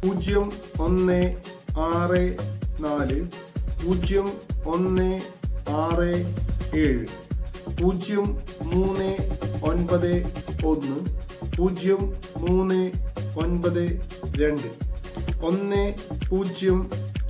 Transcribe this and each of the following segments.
0164 0167 0391 0392 1086 1092 1432 1437 2780 2781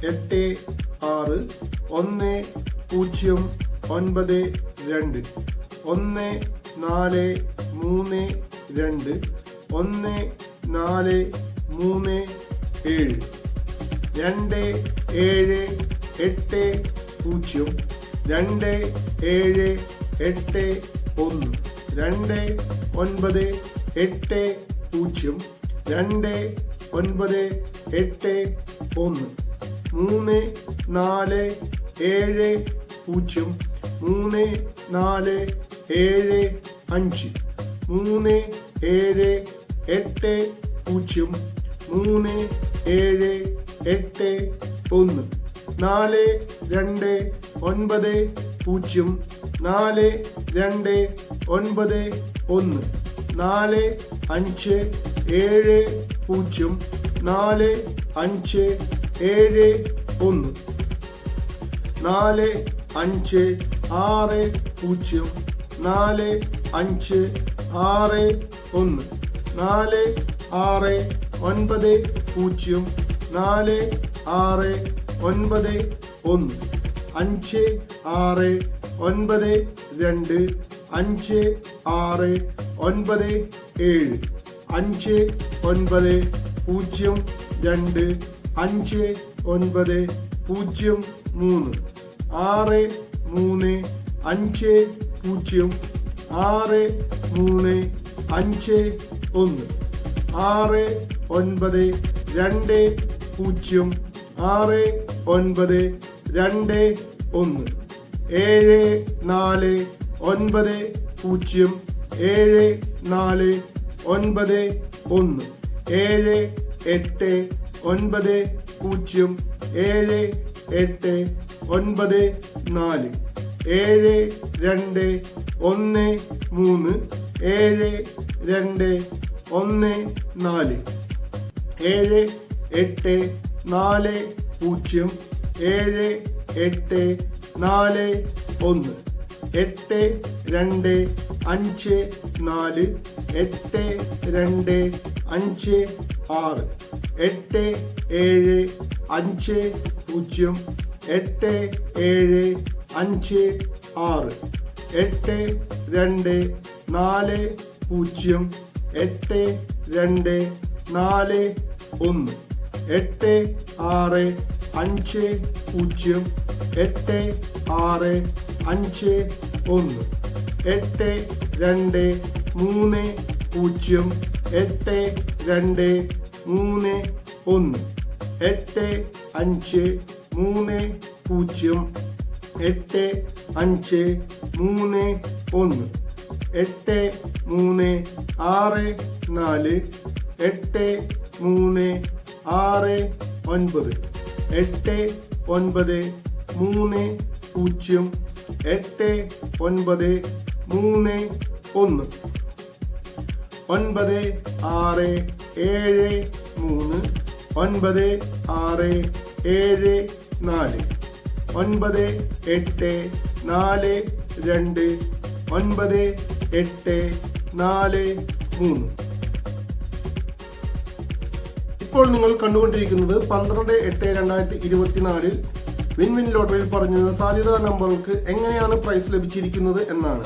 2980 2981 3470 3475 3780 3781 4290 4291 ഇപ്പോൾ നിങ്ങൾ കണ്ടുകൊണ്ടിരിക്കുന്നത് 12/8/2024 വിൻ ലോട്ടറിയിൽ പറഞ്ഞത് സാധ്യതാ നമ്പറുകൾക്ക് എങ്ങനെയാണ് പ്രൈസ് ലഭിച്ചിരിക്കുന്നത് എന്നാണ്.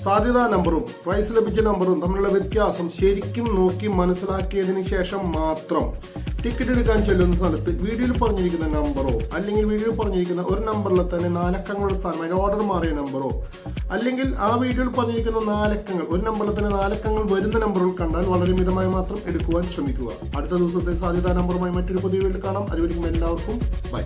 സാധ്യതാ നമ്പറും പ്രൈസ് ലഭിച്ച നമ്പറും തമ്മിലുള്ള വ്യത്യാസം ശരിക്കും നോക്കി മനസ്സിലാക്കിയതിന് ശേഷം മാത്രം ടിക്കറ്റ് എടുക്കാൻ ചെല്ലുന്ന സ്ഥലത്ത് വീഡിയോയിൽ പറഞ്ഞിരിക്കുന്ന നമ്പറോ അല്ലെങ്കിൽ വീഡിയോയിൽ പറഞ്ഞിരിക്കുന്ന ഒരു നമ്പറിൽ തന്നെ 4 അക്കങ്ങളുടെ സ്ഥാനമായി ഓർഡർ മാറിയ നമ്പറോ അല്ലെങ്കിൽ ആ വീഡിയോയിൽ പറഞ്ഞിരിക്കുന്ന 4 അക്കങ്ങൾ ഒരു നമ്പറിൽ തന്നെ 4 അക്കങ്ങൾ വരുന്ന നമ്പറുകൾ കണ്ടാൽ വളരെ മിതമായി മാത്രം എടുക്കുവാൻ ശ്രമിക്കുക. അടുത്ത ദിവസത്തെ സാധ്യതാ നമ്പറുമായി മറ്റൊരു പുതിയ വീഡിയോയിൽ കാണാം. അതുവരെയും എല്ലാവർക്കും ബൈ.